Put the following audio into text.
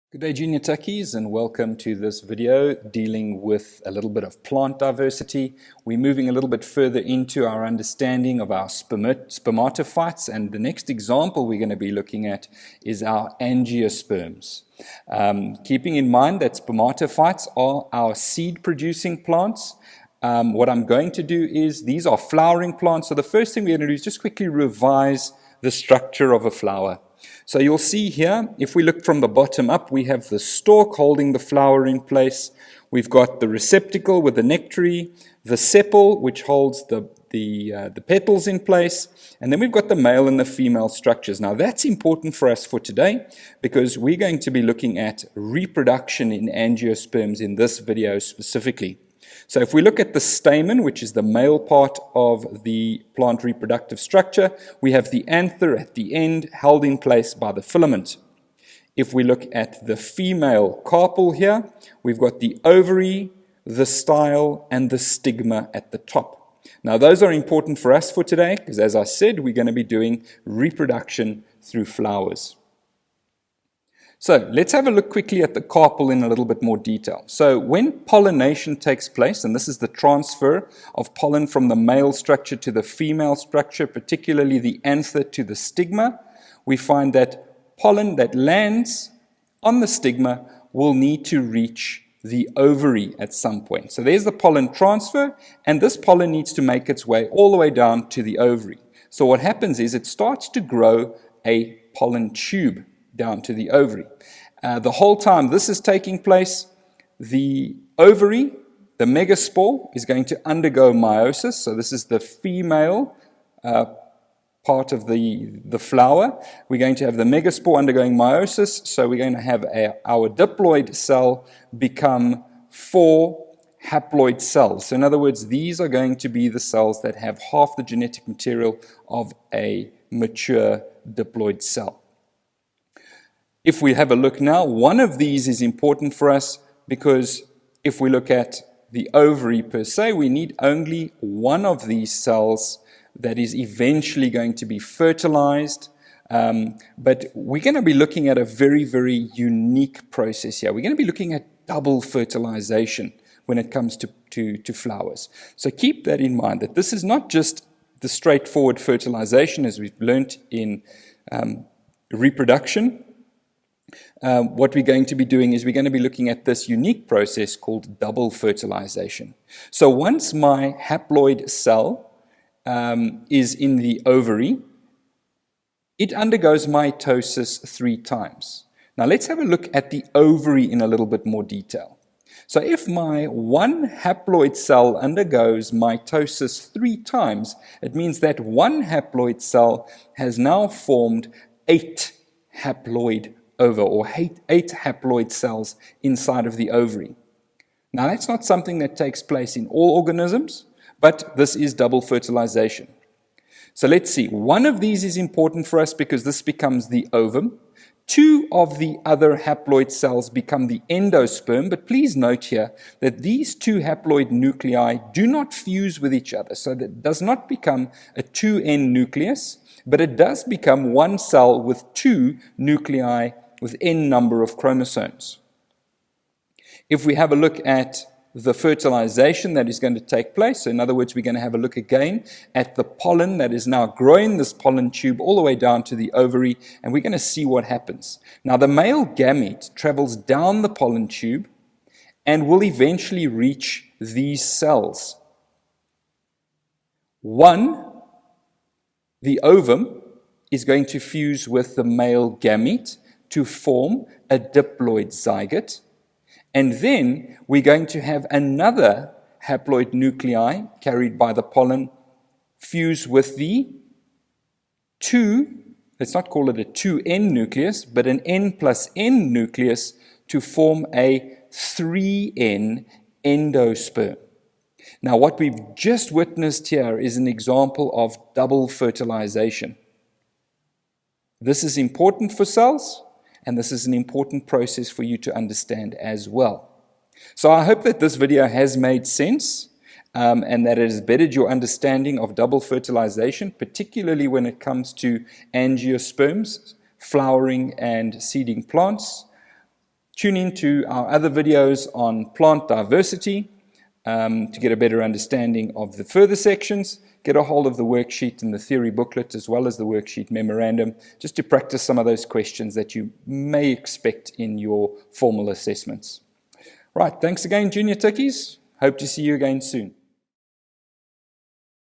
Good day, Junior Techies, and welcome to this video dealing with a little bit of plant diversity. We're moving a little bit further into our understanding of our spermatophytes, and the next example we're going to be looking at is our angiosperms. Keeping in mind that spermatophytes are our seed-producing plants, what I'm going to do is, these are flowering plants, so the first thing we're going to do is just quickly revise the structure of a flower. So you'll see here, if we look from the bottom up, we have the stalk holding the flower in place. We've got the receptacle with the nectary, the sepal, which holds the petals in place, and then we've got the male and the female structures. Now that's important for us for today because we're going to be looking at reproduction in angiosperms in this video specifically. So if we look at the stamen, which is the male part of the plant reproductive structure, we have the anther at the end held in place by the filament. If we look at the female carpel here, we've got the ovary, the style, and the stigma at the top. Now those are important for us for today because, as I said, we're going to be doing reproduction through flowers. So let's have a look quickly at the carpel in a little bit more detail. So when pollination takes place, and this is the transfer of pollen from the male structure to the female structure, particularly the anther to the stigma, we find that pollen that lands on the stigma will need to reach the ovary at some point. So there's the pollen transfer, and this pollen needs to make its way all the way down to the ovary. So what happens is it starts to grow a pollen tube down to the ovary. The whole time this is taking place, the ovary, the megaspore, is going to undergo meiosis. So this is the female part of the flower. We're going to have the megaspore undergoing meiosis. So we're going to have our diploid cell become 4 haploid cells. So in other words, these are going to be the cells that have half the genetic material of a mature diploid cell. If we have a look now, one of these is important for us because if we look at the ovary per se, we need only one of these cells that is eventually going to be fertilized. But we're going to be looking at a very, very unique process here. We're going to be looking at double fertilization when it comes to flowers. So keep that in mind, that this is not just the straightforward fertilization as we've learnt in reproduction. What we're going to be doing is we're going to be looking at this unique process called double fertilization. So once my haploid cell is in the ovary, it undergoes mitosis 3 times. Now let's have a look at the ovary in a little bit more detail. So if my one haploid cell undergoes mitosis 3 times, it means that one haploid cell has now formed 8 haploid or 8 haploid cells inside of the ovary. Now that's not something that takes place in all organisms, but this is double fertilization. So let's see, one of these is important for us because this becomes the ovum. 2 of the other haploid cells become the endosperm, but please note here that these 2 haploid nuclei do not fuse with each other, so that it does not become a 2N nucleus, but it does become one cell with 2 nuclei with N number of chromosomes. If we have a look at the fertilization that is going to take place, so in other words, we're going to have a look again at the pollen that is now growing this pollen tube all the way down to the ovary, and we're going to see what happens. Now, the male gamete travels down the pollen tube and will eventually reach these cells. One, the ovum, is going to fuse with the male gamete to form a diploid zygote, and then we're going to have another haploid nuclei carried by the pollen fuse with the 2, let's not call it a 2N nucleus, but an N plus N nucleus to form a 3N endosperm. Now what we've just witnessed here is an example of double fertilization. This is important for cells, and this is an important process for you to understand as well. So I hope that this video has made sense and that it has bettered your understanding of double fertilization, particularly when it comes to angiosperms, flowering and seeding plants. Tune in to our other videos on plant diversity to get a better understanding of the further sections. Get a hold of the worksheet and the theory booklet as well as the worksheet memorandum just to practice some of those questions that you may expect in your formal assessments. Right, thanks again, Junior Tickies. Hope to see you again soon.